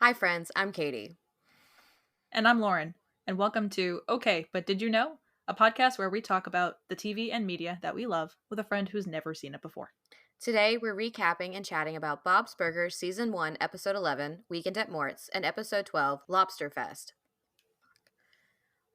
Hi, friends. I'm Katie. And I'm Lauren. And welcome to Okay, But Did You Know? A podcast where we talk about the TV and media that we love with a friend who's never seen it before. Today, we're recapping and chatting about Bob's Burgers Season 1, Episode 11, Weekend at Mort's, and Episode 12, Lobsterfest.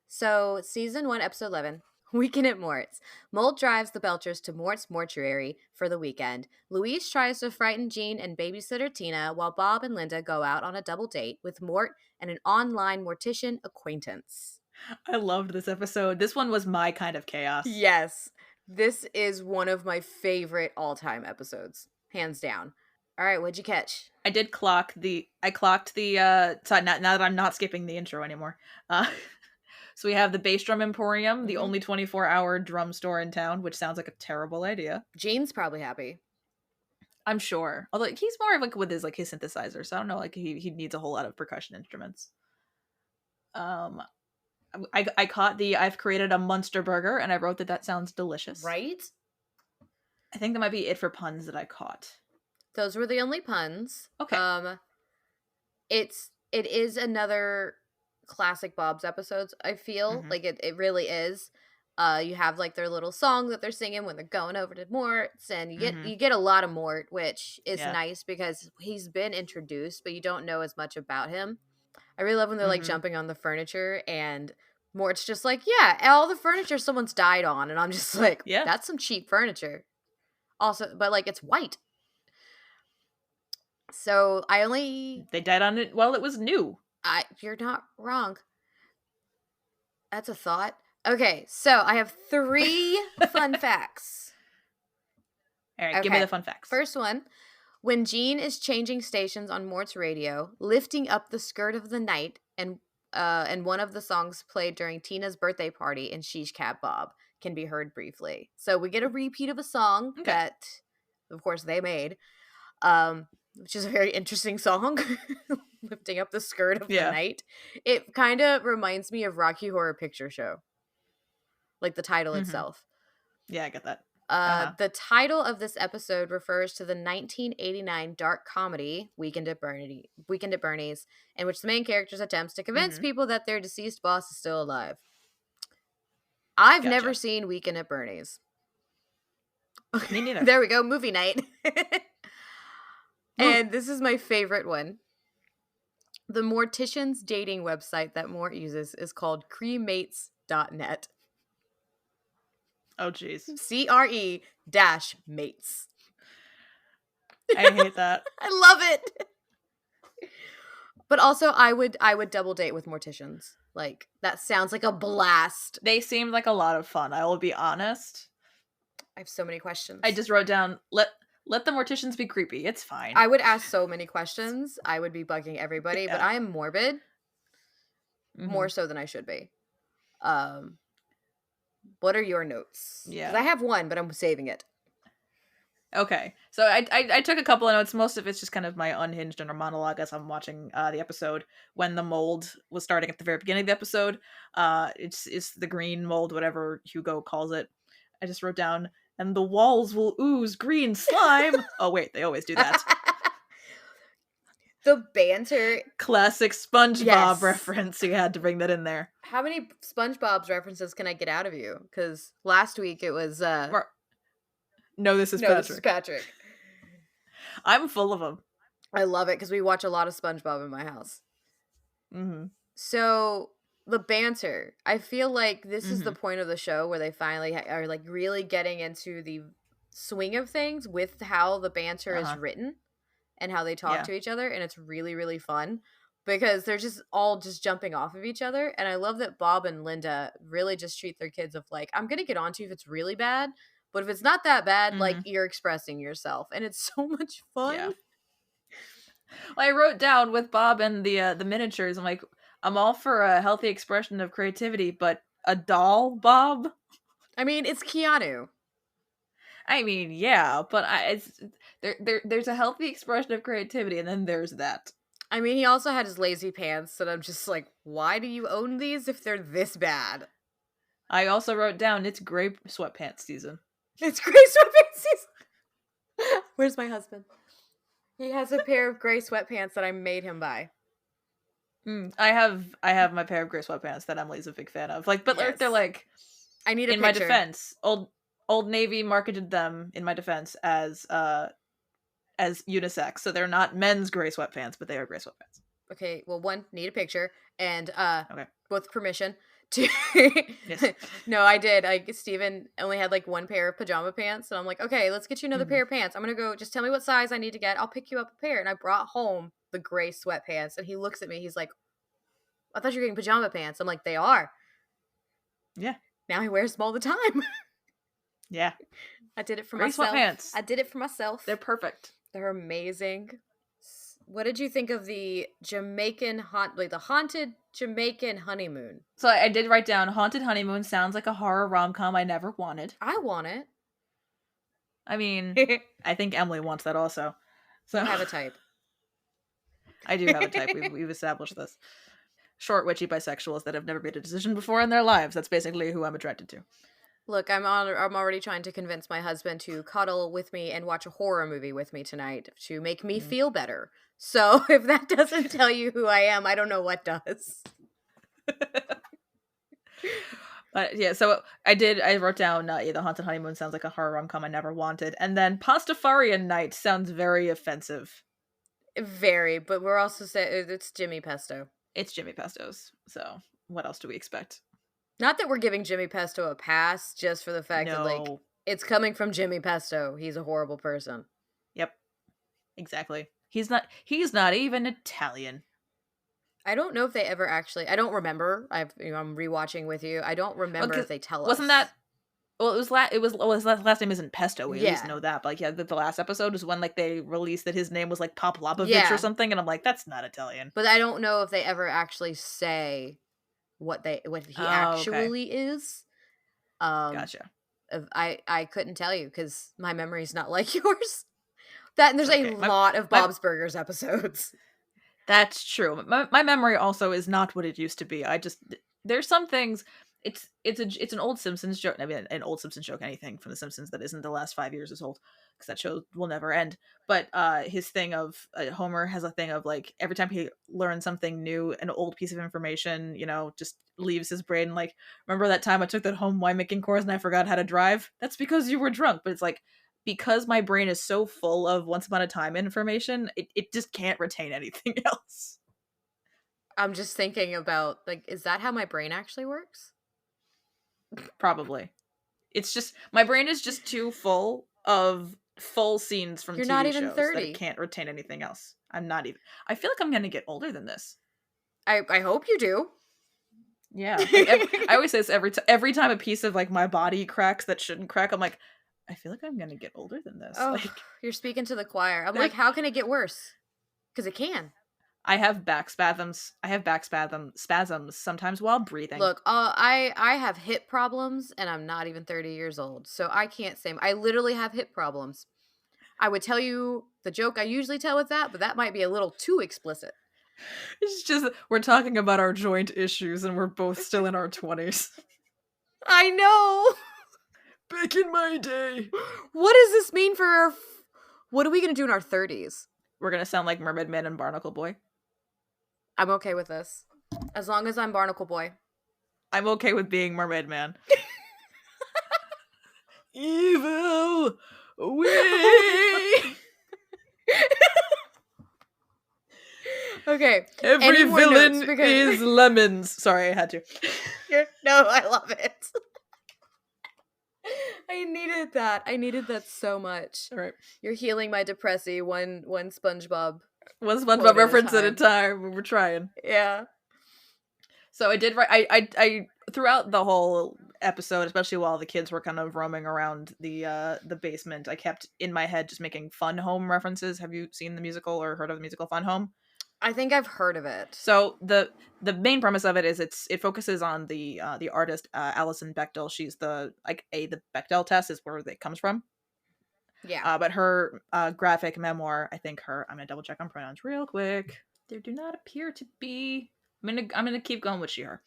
So, Season 1, Episode 11, Weekend at Mort's. Mort drives the Belchers to Mort's mortuary for the weekend. Louise tries to frighten Jean and babysitter Tina while Bob and Linda go out on a double date with Mort and an online mortician acquaintance. I loved this episode. This one was my kind of chaos. Yes, this is one of my favorite all-time episodes, hands down. All right, what'd you catch? I clocked the so now that I'm not skipping the intro anymore. So we have the Bass Drum Emporium, the only 24-hour drum store in town, which sounds like a terrible idea. Jean's probably happy. I'm sure. Although he's more of with his synthesizer, so I don't know, he needs a whole lot of percussion instruments. I caught I've created a Munster burger, and I wrote that sounds delicious. Right? I think that might be it for puns that I caught. Those were the only puns. Okay. It is another classic Bob's episodes, I feel. Like it really is. You have like their little song that they're singing when they're going over to Mort's, and you get a lot of Mort, which is nice because he's been introduced, but you don't know as much about him. I really love when they're like jumping on the furniture and Mort's just like, yeah, all the furniture someone's died on, and I'm just like, yeah, that's some cheap furniture. Also, but like it's white. So they died on it while it was new. You're not wrong. That's a thought. Okay, so I have 3 fun facts. All right, give me the fun facts. First one, when Jean is changing stations on Mort's radio, lifting up the skirt of the night, and one of the songs played during Tina's birthday party in Sheesh Cab Bob can be heard briefly. So we get a repeat of a song that, of course, they made, which is a very interesting song, lifting up the skirt of the night. It kind of reminds me of Rocky Horror Picture Show, like the title itself. Yeah, I get that. The title of this episode refers to the 1989 dark comedy Weekend at Bernie's, in which the main characters attempts to convince people that their deceased boss is still alive. I've never seen Weekend at Bernie's. Me neither. There we go, movie night. And this is my favorite one. The mortician's dating website that Mort uses is called cremates.net. Oh, jeez. CRE-mates. I hate that. I love it. But also, I would double date with morticians. Like, that sounds like a blast. They seemed like a lot of fun, I will be honest. I have so many questions. I just wrote down, let the morticians be creepy. It's fine. I would ask so many questions. I would be bugging everybody, but I am morbid. More so than I should be. What are your notes? Yeah. 'Cause I have one, but I'm saving it. Okay. So I took a couple of notes. Most of it's just kind of my unhinged inner monologue as I'm watching the episode. When the mold was starting at the very beginning of the episode, it's the green mold, whatever Hugo calls it. I just wrote down, and the walls will ooze green slime. Oh, wait, they always do that. The banter. Classic SpongeBob reference. You had to bring that in there. How many SpongeBob's references can I get out of you? Because last week it was... No, this is Patrick. This is Patrick. I'm full of them. I love it because we watch a lot of SpongeBob in my house. So... the banter. I feel like this is the point of the show where they finally are like really getting into the swing of things with how the banter is written and how they talk to each other, and it's really, really fun because they're just all just jumping off of each other. And I love that Bob and Linda really just treat their kids of like, I'm gonna get onto you if it's really bad, but if it's not that bad, like you're expressing yourself, and it's so much fun. Yeah. Well, I wrote down with Bob and the miniatures, I'm like, I'm all for a healthy expression of creativity, but a doll, Bob? I mean, it's Keanu. I mean, yeah, but there's a healthy expression of creativity, and then there's that. I mean, he also had his lazy pants, and I'm just like, why do you own these if they're this bad? I also wrote down, it's gray sweatpants season. It's gray sweatpants season! Where's my husband? He has a pair of gray sweatpants that I made him buy. I have my pair of gray sweatpants that Emily's a big fan of. Like, but they're Yes. like, I need a in my picture. defense, Old Navy marketed them in my defense as unisex, so they're not men's gray sweatpants, but they are gray sweatpants. Okay, well, one, need a picture, and Okay. with permission. Two, Yes. no, I did. Like Steven only had like one pair of pajama pants, and I'm like, okay, let's get you another Mm-hmm. pair of pants. I'm gonna go. Just tell me what size I need to get. I'll pick you up a pair. And I brought home the gray sweatpants, and he looks at me. He's like, I thought you were getting pajama pants. I'm like, they are. Yeah. Now he wears them all the time. Yeah. I did it for Gray myself. sweatpants. I did it for myself. They're perfect. They're amazing. What did you think of the the haunted Jamaican honeymoon? So I did write down Haunted Honeymoon sounds like a horror rom-com I never wanted. I want it. I mean, I think Emily wants that also. So I have a type. I do have a type. We've established this. Short, witchy bisexuals that have never made a decision before in their lives. That's basically who I'm attracted to. Look, I'm already trying to convince my husband to cuddle with me and watch a horror movie with me tonight to make me feel better. So if that doesn't tell you who I am, I don't know what does. But yeah, so I wrote down the Haunted Honeymoon sounds like a horror rom-com I never wanted, and then Pastafarian Night sounds very offensive. Very, but we're also saying it's Jimmy Pesto. It's Jimmy Pesto's, so what else do we expect? Not that we're giving Jimmy Pesto a pass, just for the fact that like it's coming from Jimmy Pesto. He's a horrible person. Yep, exactly. He's not even Italian. I don't know if they ever actually. I don't remember. I'm rewatching with you. I don't remember if they tell us. Wasn't that? Well, his last name isn't Pesto. We at least Yeah. know that. But like, yeah, the last episode was when like they released that his name was like Poplabovich Yeah. or something, and I'm like, that's not Italian. But I don't know if they ever actually say what he actually is. Gotcha. I couldn't tell you because my memory's not like yours. And there's Okay. a lot of Bob's Burgers episodes. That's true. My memory also is not what it used to be. There's some things. It's an old Simpsons joke. I mean, an old Simpsons joke. Anything from the Simpsons that isn't the last 5 years is old, because that show will never end. But his thing of Homer has a thing of like every time he learns something new, an old piece of information, just leaves his brain. Like, remember that time I took that home winemaking course and I forgot how to drive? That's because you were drunk. But it's like, because my brain is so full of Once Upon a Time information, it just can't retain anything else. I'm just thinking about, like, is that how my brain actually works? Probably. It's just, my brain is just too full of full scenes from You're TV not even shows 30. that it can't retain anything else. I'm not even. I feel like I'm going to get older than this. I hope you do. Yeah. I always say this every time a piece of, like, my body cracks that shouldn't crack, I'm like, I feel like I'm going to get older than this. Oh, like, you're speaking to the choir. I'm like, how can it get worse? Because it can. I have back spasms. Spasms sometimes while breathing. Look, I have hip problems, and I'm not even 30 years old, so I can't say. I literally have hip problems. I would tell you the joke I usually tell with that, but that might be a little too explicit. It's just, we're talking about our joint issues, and we're both still in our 20s. I know! Back in my day. What does this mean for our... What are we going to do in our 30s? We're going to sound like Mermaid Man and Barnacle Boy. I'm okay with this. As long as I'm Barnacle Boy. I'm okay with being Mermaid Man. Evil! Away! Okay. Every villain is lemons. Sorry, I had to. No, I love it. I needed that. I needed that so much. All right. You're healing my depressy one SpongeBob. One SpongeBob reference at a time. We were trying. Yeah. So I did write. I throughout the whole episode, especially while the kids were kind of roaming around the basement, I kept in my head just making Fun Home references. Have you seen the musical or heard of the musical Fun Home? I think I've heard of it. So the main premise of it is it focuses on the artist Alison Bechdel. She's the Bechdel test is where it comes from. Yeah. But her graphic memoir, I'm gonna double check on pronouns real quick. There do not appear to be I'm gonna keep going with She-Her.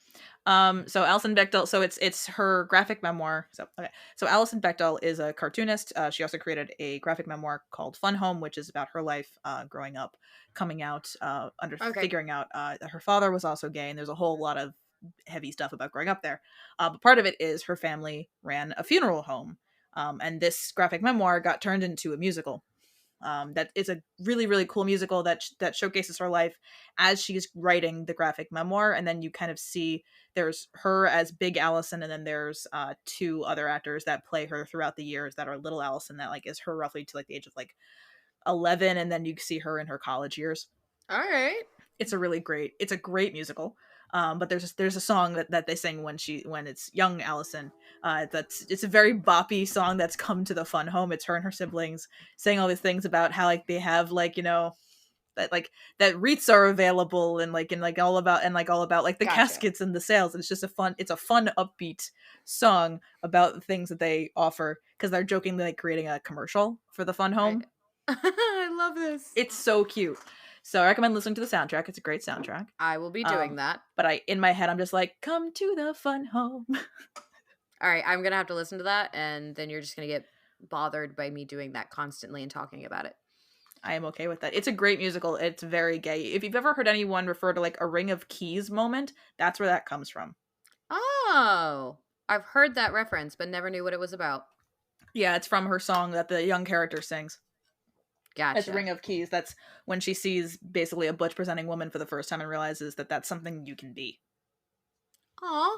So Alison Bechdel. So it's her graphic memoir. So okay. So Alison Bechdel is a cartoonist. She also created a graphic memoir called Fun Home, which is about her life growing up, coming out, under Okay. figuring out that her father was also gay, and there's a whole lot of heavy stuff about growing up there. But part of it is her family ran a funeral home, and this graphic memoir got turned into a musical. That is a really really cool musical that showcases her life as she's writing the graphic memoir, and then you kind of see there's her as Big Allison, and then there's two other actors that play her throughout the years that are Little Allison, that like is her roughly to like the age of like 11, and then you see her in her college years. All right. It's a great musical. But there's a song that they sing when it's young Allison. It's a very boppy song that's come to the fun home. It's her and her siblings saying all these things about how like they have like, you know, that like that wreaths are available, and all about like the Gotcha. caskets and the sales. And it's a fun upbeat song about the things that they offer, because they're jokingly like creating a commercial for the fun I home. I love this. It's so cute. So I recommend listening to the soundtrack. It's a great soundtrack. I will be doing that. But in my head I'm just like, come to the fun home. All right, I'm gonna have to listen to that, and then you're just gonna get bothered by me doing that constantly and talking about it. I am okay with that. It's a great musical. It's very gay. If you've ever heard anyone refer to like a Ring of Keys moment, that's where that comes from. Oh, I've heard that reference, but never knew what it was about. Yeah, it's from her song that the young character sings. It's Gotcha. Ring of Keys. That's when she sees basically a butch presenting woman for the first time and realizes that that's something you can be. Aw,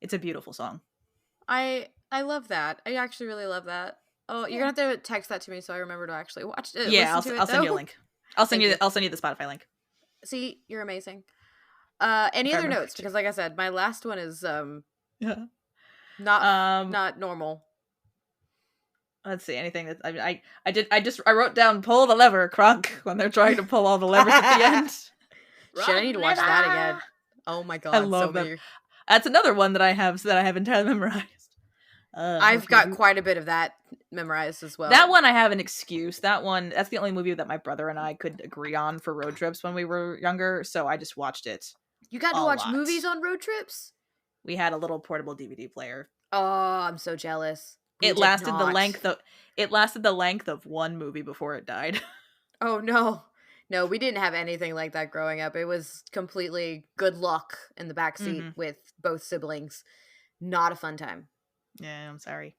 It's a beautiful song. I love that. I actually really love that. Oh, you're Yeah. gonna have to text that to me so I remember to actually watch it. Yeah, Listen to it I'll send you a though. link. I'll send Thank you. I'll send you the Spotify link. See, you're amazing. Any If I other remember notes? to. Because like I said, my last one is Yeah. not normal. Let's see, anything that I wrote down pull the lever, Kronk, when they're trying to pull all the levers at the end. Shit, I need to watch that again. Oh my I god, so love that. many. That's another one that I have entirely memorized. I've got quite a bit of that memorized as well. That one I have an excuse. That's the only movie that my brother and I could agree on for road trips when we were younger, so I just watched it. You got to watch movies on road trips? We had a little portable DVD player. Oh, I'm so jealous. It lasted the length of one movie before it died. Oh no. No, we didn't have anything like that growing up. It was completely good luck in the backseat with both siblings. Not a fun time. Yeah, I'm sorry.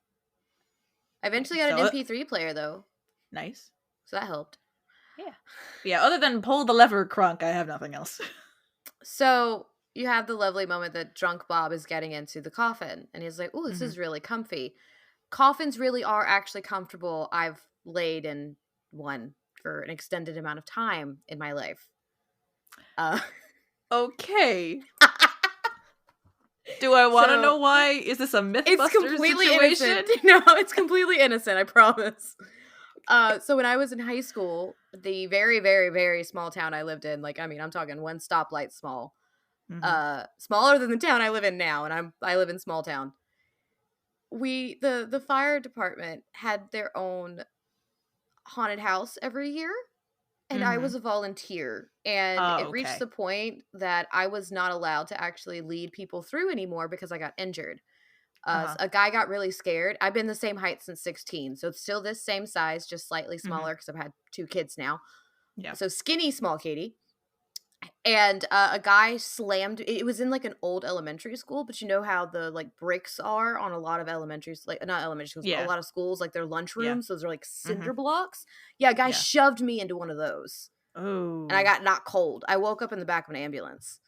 I eventually got an MP3 player though. Nice. So that helped. Yeah, other than pull the lever, Kronk, I have nothing else. So you have the lovely moment that drunk Bob is getting into the coffin and he's like, "Oh, this is really comfy." Coffins really are actually comfortable. I've laid in one for an extended amount of time in my life. Okay. Do I want to know why? Is this a Mythbusters situation? Innocent. No, it's completely innocent, I promise. So when I was in high school, the very, very, very small town I lived in, like, I mean, I'm talking one stoplight small, smaller than the town I live in now, and I live in small town. The fire department had their own haunted house every year, and I was a volunteer, and it reached the point that I was not allowed to actually lead people through anymore because I got injured. A guy got really scared. I've been the same height since 16, so it's still this same size, just slightly smaller because I've had 2 kids now. Yeah. So skinny, small Katie. And a guy slammed. It was in like an old elementary school, but you know how the like bricks are on a lot of elementaries, like not elementary schools, but a lot of schools, like their lunchrooms. Those are like cinder blocks. Yeah, a guy shoved me into one of those. Oh. And I got knocked cold. I woke up in the back of an ambulance.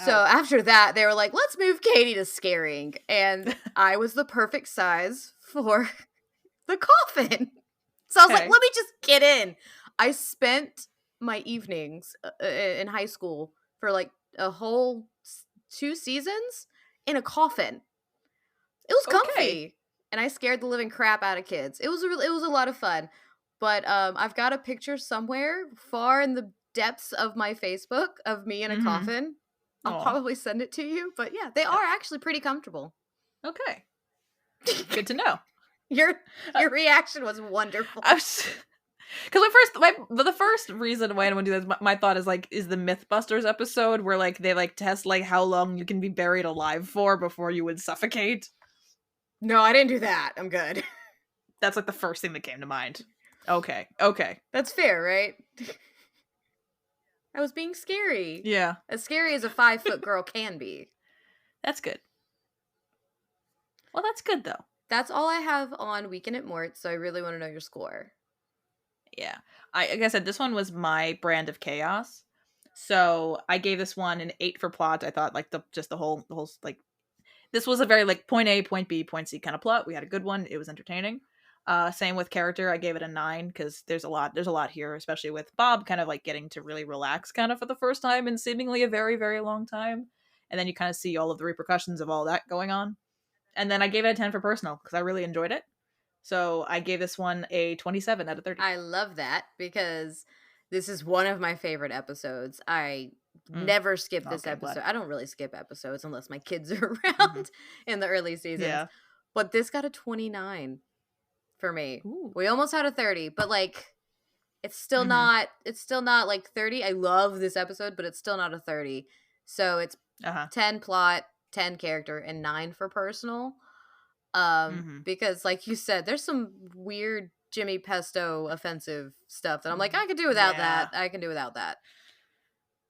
So after that, they were like, let's move Katie to scaring. And I was the perfect size for the coffin. So I was like, let me just get in. I spent my evenings in high school for like a whole 2 seasons in a coffin. It was comfy. And I scared the living crap out of kids. It was a lot of fun. But I've got a picture somewhere far in the depths of my Facebook of me in a coffin. I'll probably send it to you. But yeah, they are actually pretty comfortable. Okay. Good to know. Your reaction was wonderful. Because the first reason why I want to do this, my thought is like, is the MythBusters episode where like they like test like how long you can be buried alive for before you would suffocate. No, I didn't do that. I'm good. That's like the first thing that came to mind. Okay. That's fair, right? I was being scary. Yeah. As scary as a 5-foot girl can be. That's good. Well, that's good though. That's all I have on Weekend at Mort, so I really want to know your score. Yeah. Like I said, this one was my brand of chaos. So I gave this one an 8 for plot. I thought like the whole like, this was a very like point A, point B, point C kind of plot. We had a good one. It was entertaining. Same with character. I gave it a 9 because there's a lot here, especially with Bob kind of like getting to really relax kind of for the first time in seemingly a very, very long time. And then you kind of see all of the repercussions of all that going on. And then I gave it a 10 for personal because I really enjoyed it. So I gave this one a 27 out of 30. I love that because this is one of my favorite episodes. I never skip this episode. Glad. I don't really skip episodes unless my kids are around in the early seasons. Yeah. But this got a 29 for me. Ooh. We almost had a 30, but like it's still not like 30. I love this episode, but it's still not a 30. So it's 10 plot, 10 character, and 9 for personal. Because like you said, there's some weird Jimmy Pesto offensive stuff that I'm like, I could do without that. I can do without that.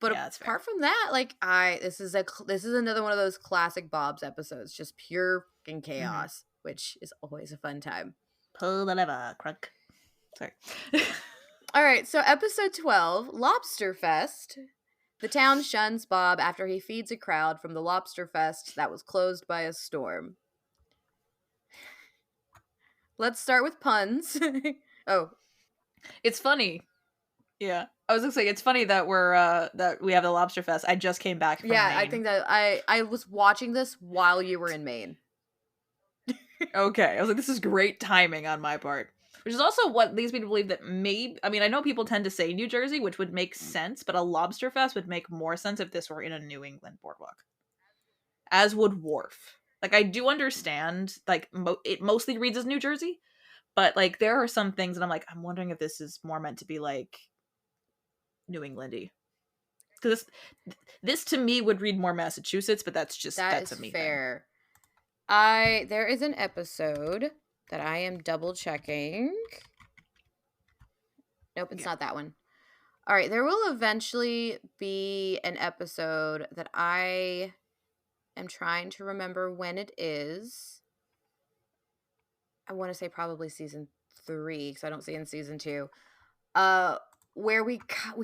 But apart from that, like this is another one of those classic Bob's episodes, just pure fucking chaos, which is always a fun time. Pull the lever, crunk. Sorry. All right, so episode 12, Lobsterfest. The town shuns Bob after he feeds a crowd from the Lobsterfest that was closed by a storm. Let's start with puns. Oh. It's funny. Yeah. I was gonna say, it's funny that that we have the Lobsterfest. I just came back from Maine. I think that I was watching this while you were in Maine. Okay. I was like, this is great timing on my part. Which is also what leads me to believe that I know people tend to say New Jersey, which would make sense, but a Lobsterfest would make more sense if this were in a New England boardwalk. As would Wharf. Like, I do understand, like, it mostly reads as New Jersey, but, like, there are some things that I'm like, I'm wondering if this is more meant to be, like, New Englandy. Because this to me would read more Massachusetts, but that's a me fair thing. There is an episode that I am double checking. Nope, it's not that one. All right, there will eventually be an episode that I am trying to remember when it is. I want to say probably season 3 because I don't see it in season 2. Where we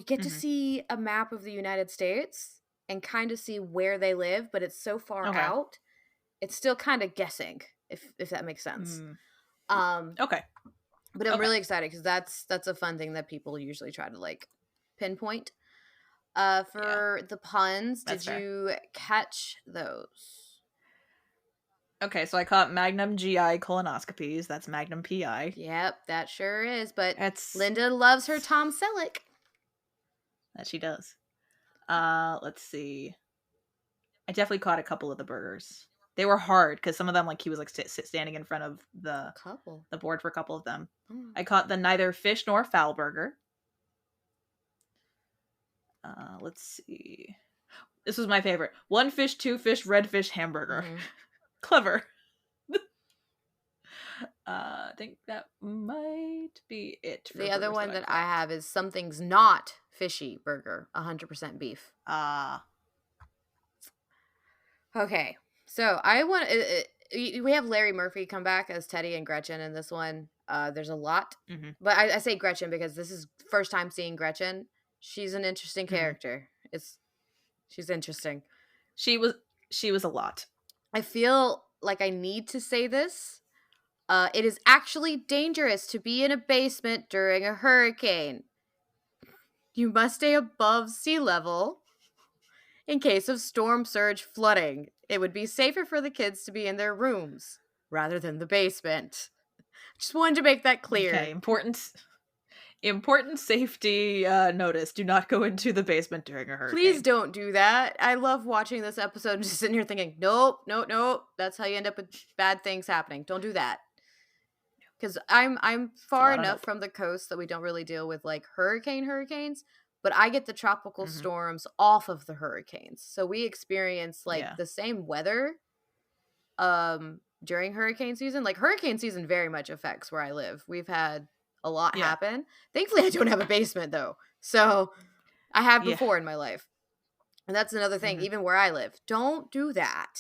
get to see a map of the United States and kind of see where they live, but it's so far out, it's still kind of guessing if that makes sense. Okay. But I'm really excited because that's a fun thing that people usually try to like pinpoint. For the puns, did you catch those? Okay, so I caught Magnum GI colonoscopies. That's Magnum PI. Yep, that sure is. But Linda loves her Tom Selleck. That she does. Let's see. I definitely caught a couple of the burgers. They were hard because some of them, like, he was like standing in front of the board for a couple of them. I caught the neither fish nor fowl burger. Let's see. This was my favorite. 1 fish, 2 fish, red fish hamburger. Clever. I think that might be it. For the other one that I have is something's not fishy burger, 100% beef. Okay, so I want we have Larry Murphy come back as Teddy and Gretchen in this one. There's a lot, but I say Gretchen because this is first time seeing Gretchen. She's an interesting character. She's interesting. She was a lot. I feel like I need to say this. It is actually dangerous to be in a basement during a hurricane. You must stay above sea level in case of storm surge flooding. It would be safer for the kids to be in their rooms rather than the basement. Just wanted to make that clear. Okay, important safety notice. Do not go into the basement during a hurricane. Please don't do that. I love watching this episode and just sitting here thinking, nope. That's how you end up with bad things happening. Don't do that. because I'm It's a far lot of enough help. from the coast that we don't really deal with like hurricanes, but I get the tropical Hmm. storms off of the hurricanes. So we experience like Yeah. the same weather during hurricane season. Like hurricane season very much affects where I live. We've had a lot Yeah. happen. Thankfully I don't have a basement though. So I have Yeah. before in my life. And that's another thing, Hmm. even where I live. Don't do that.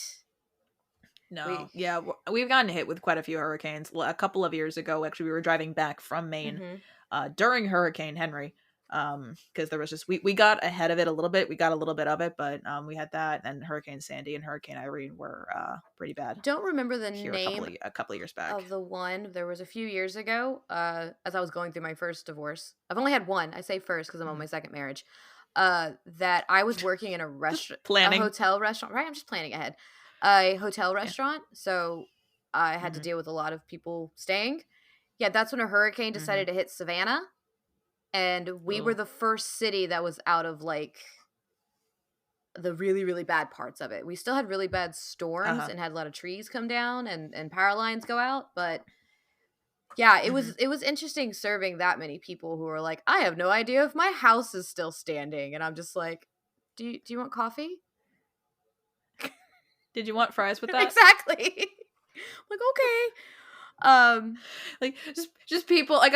No. We Yeah. We've gotten hit with quite a few hurricanes. A couple of years ago, actually, we were driving back from Maine Mhm. during Hurricane Henry. Because there was just we got ahead of it a little bit. We got a little bit of it, but we had that, and Hurricane Sandy and Hurricane Irene were pretty bad Don't remember the here name a couple of years back. of the one. There was a few years ago, as I was going through my first divorce. I've only had one. I say first because I'm on Mhm. my second marriage. That I was working in Just a planning. hotel restaurant. Right, I'm just planning ahead. A hotel Yeah. restaurant, so I had to Hmm. deal with a lot of people staying. Yeah, that's when a hurricane Hmm. decided to hit Savannah, and we were Oh. the first city that was out of like the really, really bad parts of it. We still had really bad Uh storms huh. and had a lot of trees come down and power lines go out, but yeah, Hmm. it was interesting serving that many people who were like, "I have no idea if my house is still standing." And I'm just like, do you want coffee?" Did you want fries with that? Exactly. Like, "Okay." Um, Like just people like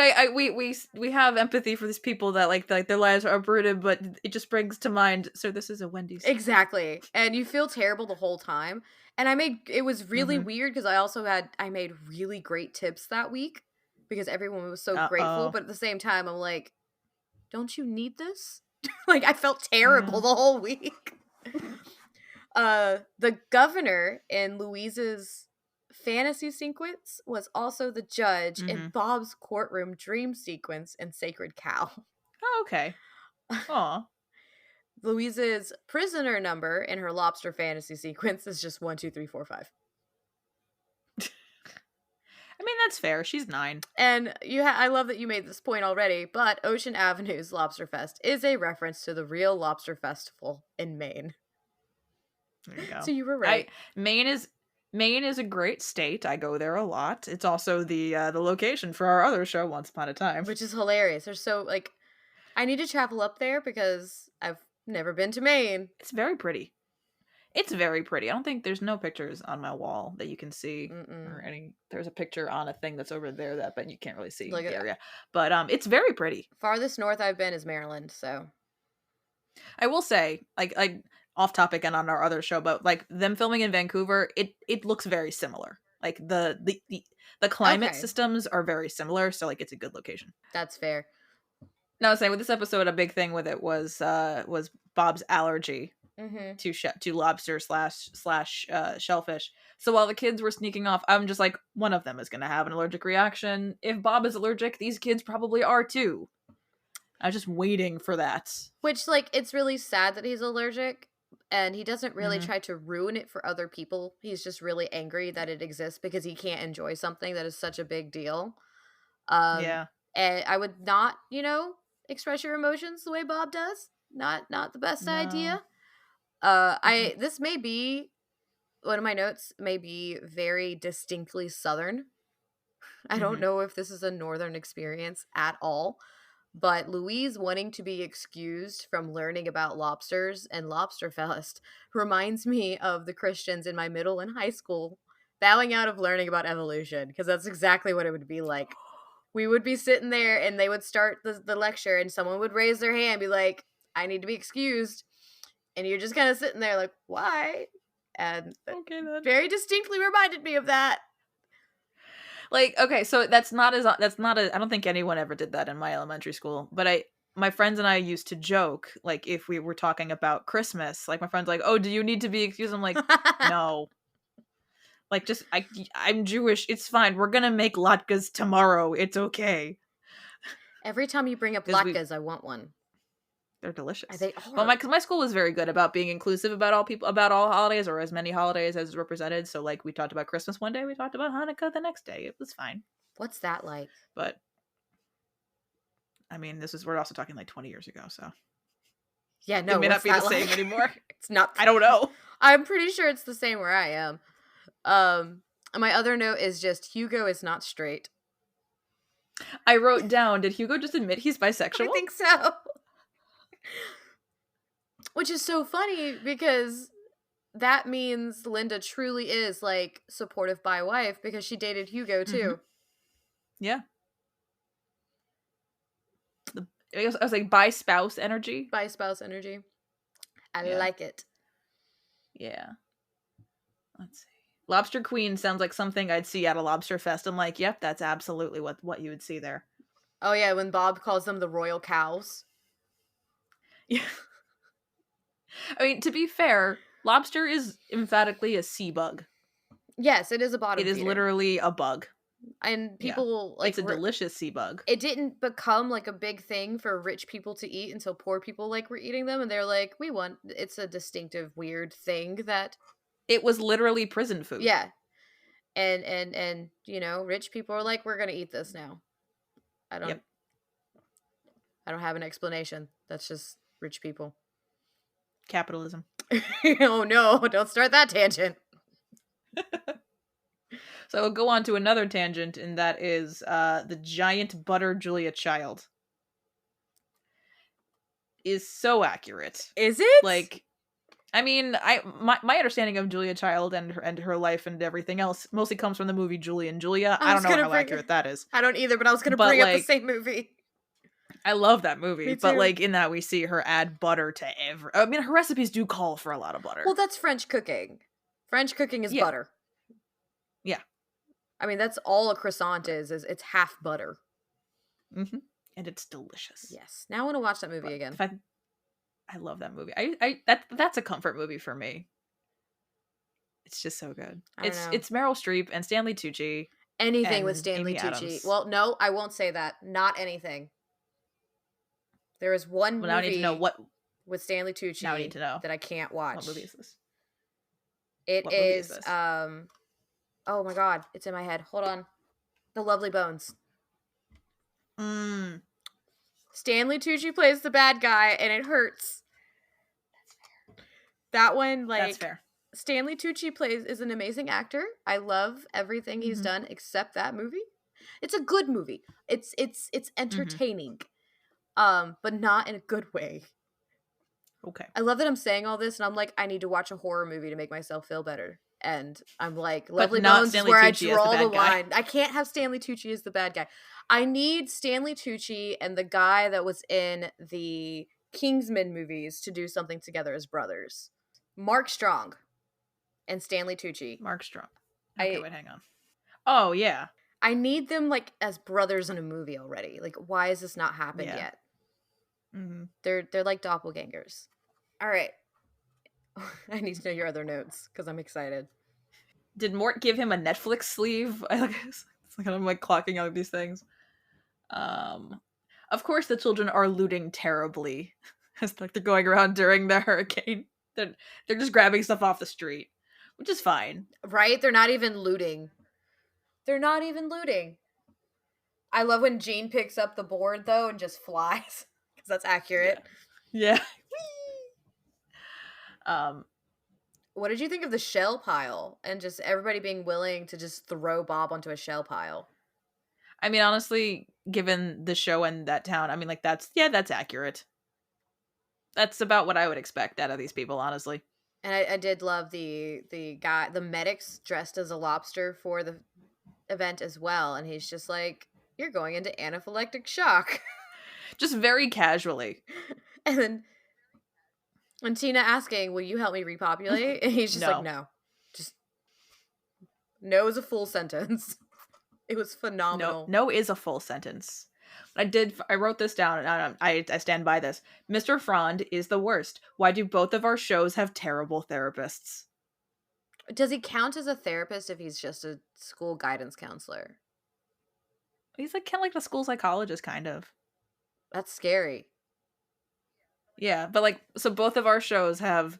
we have empathy for these people that like their lives are uprooted, but it just brings to mind. So this is a Wendy's. exactly. And you feel terrible the whole time. And I made it was really Hmm. weird because I made really great tips that week because everyone was so grateful, Oh. but at the same time I'm like, "Don't you need this?" Like I felt terrible Yeah. the whole week. The governor in Louise's fantasy sequence was also the judge in Hmm. Bob's courtroom dream sequence in Sacred Cow. Oh, okay. Aw. Louise's prisoner number in her lobster fantasy sequence is just 1, 2, 3, 4, 5. I mean, that's fair. She's 9. And I love that you made this point already, but Ocean Avenue's Lobsterfest is a reference to the real lobster festival in Maine. There you So go. you were I right, Maine is Maine is a great state. I go there a lot. It's also the location for our other show, Once Upon a Time. which is hilarious. There's so like I need to travel up there because I've never been to Maine. It's very pretty. It's very pretty. I don't think there's no pictures on my wall that you can see Mm-mm. or any. There's a picture on a thing that's over there that but you can't really see Look the at area. But it's very pretty. farthest north I've been is Maryland, so I will say, like off topic and on our other show, but like them filming in Vancouver, it looks very similar. Like the climate okay, systems are very similar, so like it's a good location. that's fair. Now, I was saying with this episode, a big thing with it was Bob's allergy Mm-hmm. to lobster slash shellfish. So while the kids were sneaking off, I'm just like, one of them is going to have an allergic reaction. If Bob is allergic, these kids probably are too. I was just waiting for that. Which, like, it's really sad that he's allergic, and he doesn't really Hmm. try to ruin it for other people. He's just really angry that it exists because he can't enjoy something that is such a big deal. Um, Yeah. and I would not, express your emotions the way Bob does. Not the best No. idea. Mm-mm. This may be one of my notes may be very distinctly Southern. I don't Hmm. know if this is a Northern experience at all, but Louise wanting to be excused from learning about lobsters and Lobsterfest reminds me of the Christians in my middle and high school bowing out of learning about evolution, because that's exactly what it would be like. We would be sitting there and they would start the lecture and someone would raise their hand and be like, "I need to be excused." And you're just kind of sitting there like, "Why?" And that Okay then. very distinctly reminded me of that. Like, okay, so that's not a I don't think anyone ever did that in my elementary school, but my friends and I used to joke, like if we were talking about Christmas, like my friends like, "Oh, do you need to be excused?" I'm like, "No." Like just I'm Jewish. It's fine. We're going to make latkes tomorrow. It's okay. Every time you bring up Cuz we latkes, I want one. they're delicious. They But are. my school was very good about being inclusive about all people about all holidays or as many holidays as is represented. So like we talked about Christmas one day, we talked about Hanukkah the next day. It was fine. What's that like? But I mean, we're also talking like 20 years ago, so Yeah, it no, may not what's be the that same like? anymore. It's not. I don't know. I'm pretty sure it's the same where I am. My other note is just Hugo is not straight. I wrote down, did Hugo just admit he's bisexual? I think so. Which is so funny because that means Linda truly is like supportive bi wife because she dated Hugo too. Yeah. I was like bi spouse energy. Bi spouse energy. I Yeah. like it. Yeah. Let's see. Lobster Queen sounds like something I'd see at a Lobsterfest. I'm like, yep, that's absolutely what you would see there. Oh yeah, when Bob calls them the royal cows. Yeah. I mean, to be fair, lobster is emphatically a sea bug. Yes, it is a bottom It is feeder. literally a bug. And people like it's a delicious sea bug. It didn't become like a big thing for rich people to eat until poor people like were eating them, and they're like, it's a distinctive weird thing that it was literally prison food. Yeah. And you know, rich people are like, we're gonna eat this now. I don't have an explanation. That's just rich people. Capitalism. Oh no, don't start that tangent. So we'll go on to another tangent, and that is the giant butter Julia Child. Is so accurate. Is it? Like, I mean, my understanding of Julia Child and her life and everything else mostly comes from the movie Julie and Julia. I don't know how accurate that is. I don't either, but I was gonna bring up the same movie. I love that movie. Me too. But like in that we see her add butter to I mean, her recipes do call for a lot of butter. Well, that's French cooking. French cooking is butter. Yeah. I mean, that's all a croissant is it's half butter. Mm-hmm. And it's delicious. Yes. Now I want to watch that movie again. I love that movie. That's a comfort movie for me. It's just so good. It's Meryl Streep and Stanley Tucci. Anything with Stanley Tucci. Adams. Well, no, I won't say that. Not anything. There is one movie now I need to know what with Stanley Tucci now I need to know. that I can't watch. What movie is this? What movie is this? Oh my god, it's in my head. Hold on. The Lovely Bones. Stanley Tucci plays the bad guy and it hurts. That's fair. That one, like, that's fair. Stanley Tucci is an amazing actor. I love everything he's done except that movie. It's a good movie. It's entertaining. But not in a good way. Okay. I love that I'm saying all this and I'm like, I need to watch a horror movie to make myself feel better. And I'm like, Lovely Bones is where I draw the line. I can't have Stanley Tucci as the bad guy. I need Stanley Tucci and the guy that was in the Kingsman movies to do something together as brothers. Mark Strong and Stanley Tucci. Mark Strong. Okay, wait, hang on. Oh, yeah. I need them like as brothers in a movie already. Like, why has this not happened yet? Mm-hmm. They're like doppelgangers. All right. I need to know your other notes because I'm excited. Did Mort give him a Netflix sleeve? It's like I'm like clocking out these things. Of course the children are looting terribly. It's like they're going around during the hurricane. They're just grabbing stuff off the street, which is fine. Right? They're not even looting. I love when Jean picks up the board though and just flies because that's accurate. Yeah. What did you think of the shell pile and just everybody being willing to just throw Bob onto a shell pile? I mean, honestly, given the show and that town, I mean, like that's accurate. That's about what I would expect out of these people, honestly. And I did love the guy, the medics dressed as a lobster for the event as well, and he's just like, "You're going into anaphylactic shock," just very casually. And then when Tina asking, "Will you help me repopulate?" and he's just like, "No." Just no is a full sentence. It was phenomenal. No is a full sentence. I wrote this down, and I stand by this. Mr. Frond is the worst. Why do both of our shows have terrible therapists? Does he count as a therapist if he's just a school guidance counselor? He's like kind of like a school psychologist, kind of. That's scary. Yeah, but like, so both of our shows have,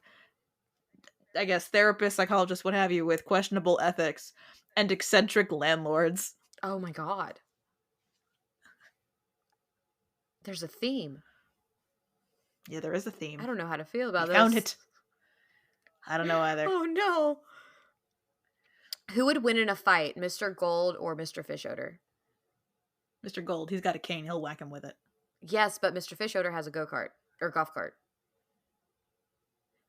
I guess, therapists, psychologists, what have you, with questionable ethics and eccentric landlords. Oh my god. There's a theme. Yeah, there is a theme. I don't know how to feel about this. Found it. I don't know either. Oh no. Who would win in a fight, Mr. Gold or Mr. Fischoeder? Mr. Gold, he's got a cane. He'll whack him with it. Yes, but Mr. Fish Odor has a go-kart or golf cart.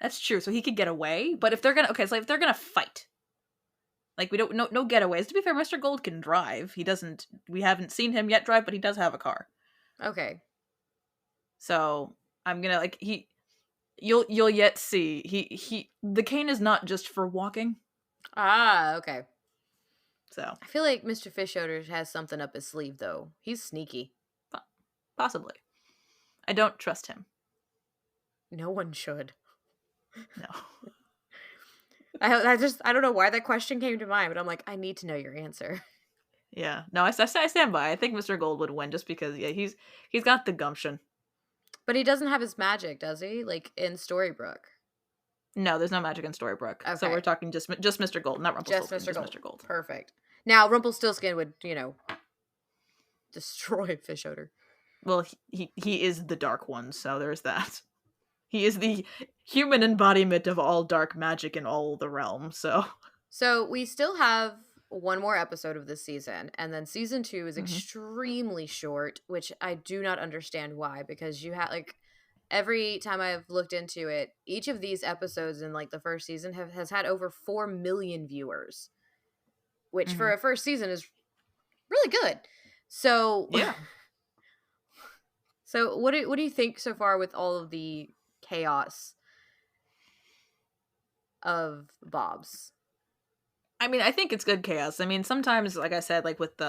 That's true. So he could get away. But if they're gonna so if they're gonna fight, like we don't no getaways. To be fair, Mr. Gold can drive. He doesn't. We haven't seen him yet drive, but he does have a car. Okay. So I'm gonna you'll yet see. The cane is not just for walking. Ah, okay. So I feel like Mr. Fish Odor has something up his sleeve, though. He's sneaky. possibly. I don't trust him. No one should. No. I don't know why that question came to mind, but I'm like, I need to know your answer. Yeah. No, I stand by. I think Mr. Gold would win just because he's got the gumption. But he doesn't have his magic, does he? Like in Storybrooke. No, there's no magic in Storybrooke. Okay. So we're talking just Mr. Gold, not Rumpelstiltskin. Just Mr. Gold. Perfect. Now Rumpelstiltskin would, destroy Fish Odor. Well, he is the Dark One, so there's that. He is the human embodiment of all dark magic in all the realms. So we still have one more episode of this season, and then season 2 is extremely short, which I do not understand why, because you have every time I've looked into it, each of these episodes in the first season has had over 4 million viewers, which for a first season is really good. So yeah. So what do you think so far with all of the chaos of Bob's? I mean, I think it's good chaos. I mean, sometimes, like I said, with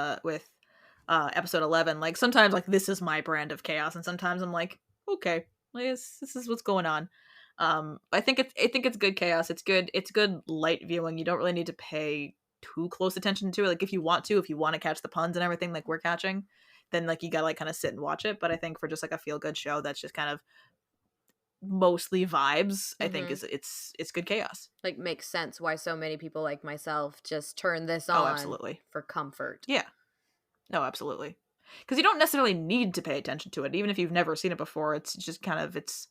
episode 11, sometimes this is my brand of chaos, and sometimes I'm like, okay, this is what's going on. I think it's good chaos. It's good light viewing. You don't really need to pay too close attention to it. If you want to catch the puns and everything we're catching, then you gotta kind of sit and watch it. But I think for just a feel good show that's just kind of mostly vibes, I think it's good chaos. Makes sense why so many people like myself just turn this on. Oh, absolutely. For comfort. Yeah. No, absolutely. Because you don't necessarily need to pay attention to it, even if you've never seen it before. It's just kind of it's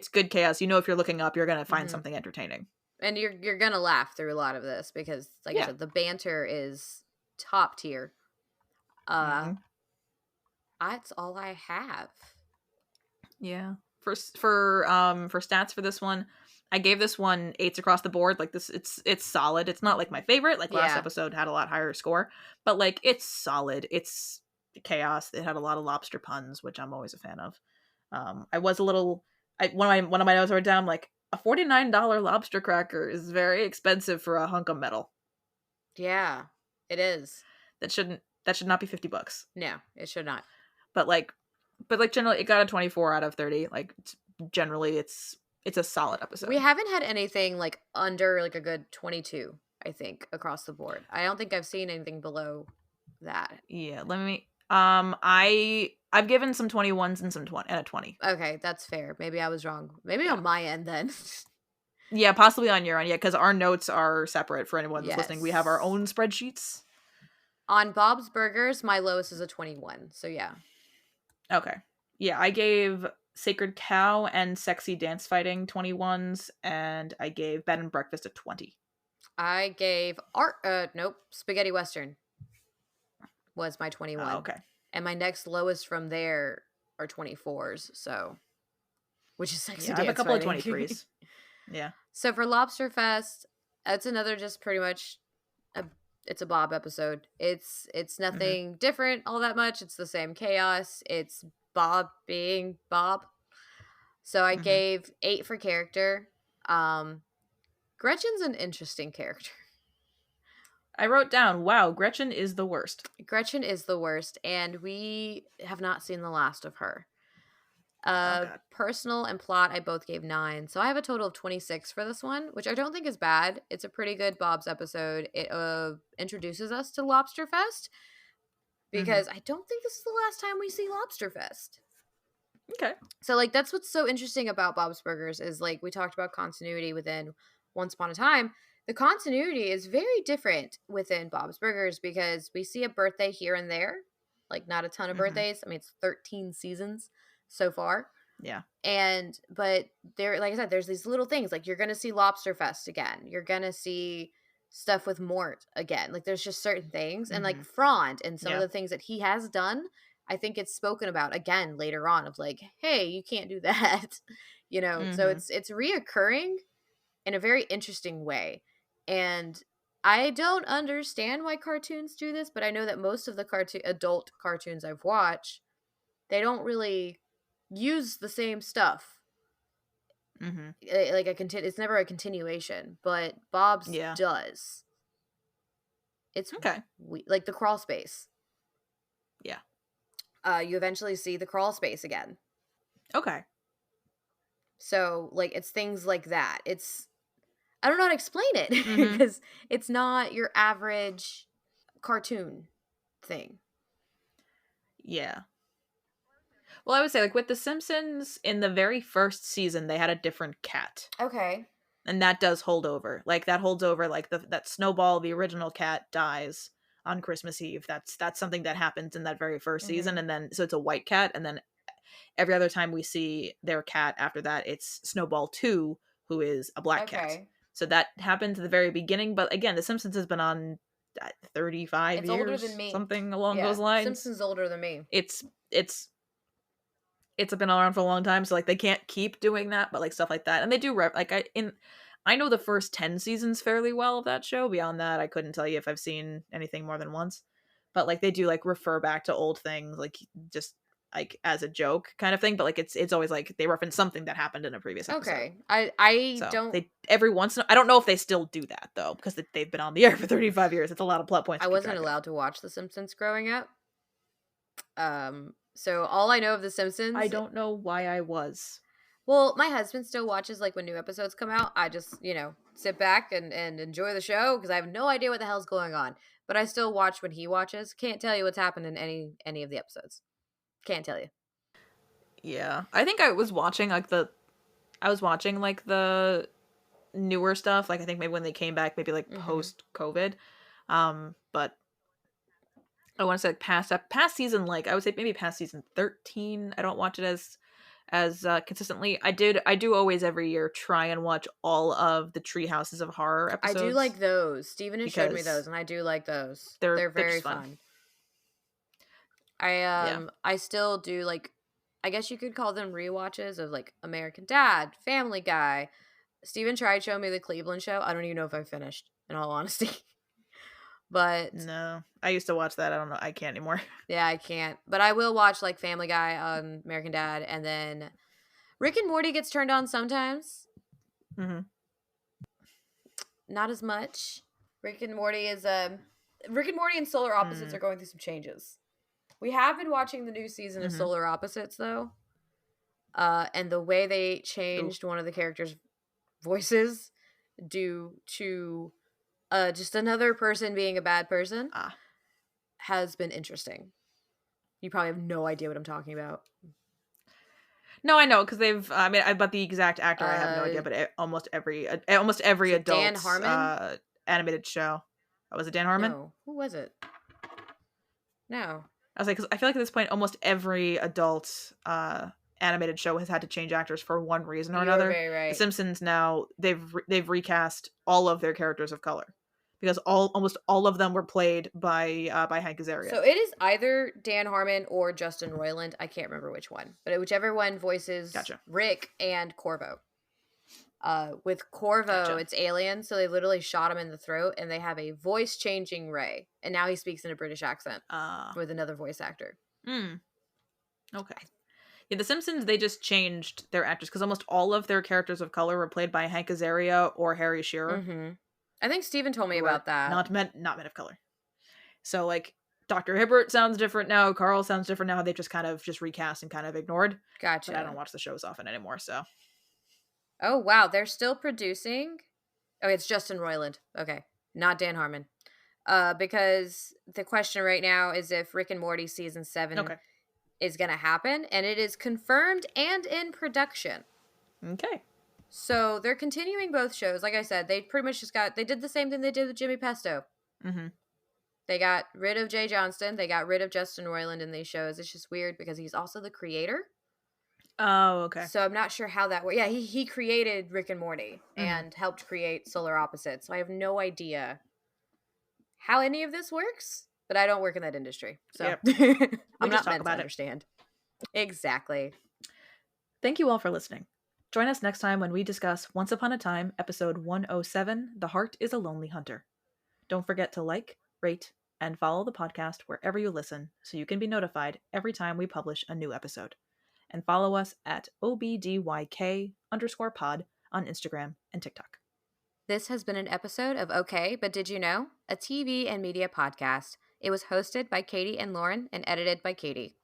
good chaos. If you're looking up, you're gonna find something entertaining, and you're gonna laugh through a lot of this because, I said, the banter is top tier. That's all I have. Yeah. For stats for this one, I gave this one 8s across the board. It's solid. It's not my favorite. Last episode had a lot higher score, but it's solid. It's chaos. It had a lot of lobster puns, which I'm always a fan of. I was a little. One of my notes wrote down a $49 lobster cracker is very expensive for a hunk of metal. Yeah, it is. That should not be $50. No, it should not. But generally it got a 24 out of 30. Generally it's a solid episode. We haven't had anything under a good 22, I think, across the board. I don't think I've seen anything below that. Yeah, let me I've given some 21s and some 20 and a 20. Okay, that's fair. Maybe I was wrong. Maybe on my end then. Yeah, possibly on your end. Yeah, because our notes are separate for anyone that's listening. We have our own spreadsheets. On Bob's Burgers, my lowest is a 21. So yeah. Okay. Yeah, I gave Sacred Cow and Sexy Dance Fighting 21s, and I gave Bed and Breakfast a 20. I gave Spaghetti Western was my 21. Okay. And my next lowest from there are 24s, so which is Sexy Dance I have a couple Fighting. of 23s. Yeah. So for Lobsterfest, that's another just pretty much it's a Bob episode. It's nothing different all that much. It's the same chaos. It's Bob being Bob. So I gave 8 for character. Gretchen's an interesting character. I wrote down, wow, Gretchen is the worst. Gretchen is the worst, and we have not seen the last of her. Personal and plot, I both gave 9. So I have a total of 26 for this one, which I don't think is bad. It's a pretty good Bob's episode. It introduces us to Lobsterfest, because I don't think this is the last time we see Lobsterfest. Okay. So that's what's so interesting about Bob's Burgers is we talked about continuity within Once Upon a Time. The continuity is very different within Bob's Burgers because we see a birthday here and there, not a ton of birthdays. I mean, it's 13 seasons so far. Yeah. But there, like I said, there's these little things you're going to see Lobsterfest again. You're going to see stuff with Mort again. Like there's just certain things, and like Mhm. Frond and some of Yeah. the things that he has done, I think it's spoken about again later on of like, hey, you can't do that. So Mhm. it's reoccurring in a very interesting way. And I don't understand why cartoons do this, but I know that most of the adult cartoons I've watched, they don't really use the same stuff. Mhm. Like it's never a continuation, but Bob's Yeah. does. It's Okay. like the crawl space. Yeah. You eventually see the crawl space again. Okay. So like it's things like that. I don't know how to explain it Mhm. because it's not your average cartoon thing. Yeah. Well, I would say like with The Simpsons in the very first season, they had a different cat. Okay. And that does hold over. Like that holds over like that Snowball, the original cat, dies on Christmas Eve. That's something that happens in that very first season, Mhm. and then so it's a white cat, and then every other time we see their cat after that, it's Snowball 2, who is a black cat. Okay. So that happened at the very beginning, but again, The Simpsons has been on 35 It's older than years, me. something along those Yeah. lines. Simpsons older than me. It's it's it's been around for a long time, so like they can't keep doing that, but like stuff like that, and they do like I know the first 10 seasons fairly well of that show. Beyond that, I couldn't tell you if I've seen anything more than once. But like they do like refer back to old things, like just like as a joke kind of thing. But like it's always like they reference something that happened in a previous episode. Okay. I So don't they every once in, I don't know if they still do that though, because they've been on the air for 35 years. It's a lot of plot points I to keep wasn't track of. allowed to watch The Simpsons growing up. So all I know of The I Simpsons, don't know why I was. well, my husband still watches like when new episodes come out. I just, sit back and enjoy the show because I have no idea what the hell's going on. But I still watch when he watches. Can't tell you what's happened in any of the episodes. Can't tell you. Yeah, I think I was watching like the newer stuff. Like I think maybe when they came back, maybe like Mhm. post COVID. But I want to say like past season, like I would say maybe past season 13. I don't watch it as consistently. I do always every year try and watch all of the Tree Houses of Horror I do episodes like those. Steven has showed me those because and I do like those. they're They're they're very just fun. fun. Yeah. I still do like, I guess you could call them rewatches of like American Dad, Family Guy. Steven tried showing me the Cleveland show. I don't even know if I finished, in all honesty. But No, I used to watch that. I don't know. I can't anymore. yeah, I can't. But I will watch like Family Guy on American Dad, and then Rick and Morty gets turned on sometimes. Hmm. Not as much. Rick and Morty is Rick and Morty and Solar Opposites Mm. are going through some changes. We have been watching the new season of Hmm. Solar Opposites though. And the way they Ooh. changed one of the characters' voices due to just another person being a bad person Ah. has been interesting. You probably have no idea what I'm talking about. No, I know because they've. I mean, about the exact actor, I have no idea. Uh, But almost every is it Dan adult Harmon? animated show. Oh, was it Dan Harmon? No. Who was it? No. I was like, 'cause I feel like at this point, almost every adult animated show has had to change actors for one reason or You're another. very The right. Simpsons now they've recast all of their characters of color because almost all of them were played by Hank Azaria. So it is either Dan Harmon or Justin Roiland. I can't remember which one, but whichever one voices Gotcha, Rick and Corvo. With Corvo, gotcha. it's alien, so they literally shot him in the throat, and they have a voice changing Ray, and now he speaks in a British accent Uh, with another voice actor. hmm. Okay. Yeah, The Simpsons they just changed their actors because almost all of their characters of color were played by Hank Azaria or Harry Shearer, Mm-hmm. I think Steven told me who are about that. not men of color. So like Dr. Hibbert sounds different now, Carl sounds different now. They just kind of just recast and kind of ignored. But I don't Gotcha. watch the shows often anymore, so Oh wow, they're still producing. Oh, it's Justin Roiland. Okay, not Dan Harmon. Because the question right now is if Rick and Morty season 7 okay. is going to happen, and it is confirmed and in production. Okay. So they're continuing both shows. Like I said, they pretty much they did the same thing they did with Jimmy Pesto. Mm-hmm. They got rid of Jay Johnston. They got rid of Justin Roiland in these shows. It's just weird because he's also the creator. Oh, okay. So I'm not sure how that works. Yeah, he created Rick and Morty Mhm. and helped create Solar Opposites. So I have no idea how any of this works, but I don't work in that industry. So Yep. We I'm just not talk meant to about it. understand. Exactly. Thank you all for listening. Join us next time when we discuss Once Upon a Time, episode 107, The Heart is a Lonely Hunter. Don't forget to like, rate, and follow the podcast wherever you listen so you can be notified every time we publish a new episode. And follow us at OBDYK_pod on Instagram and TikTok. This has been an episode of Okay, But Did You Know? A TV and media podcast. It was hosted by Katie and Lauren and edited by Katie.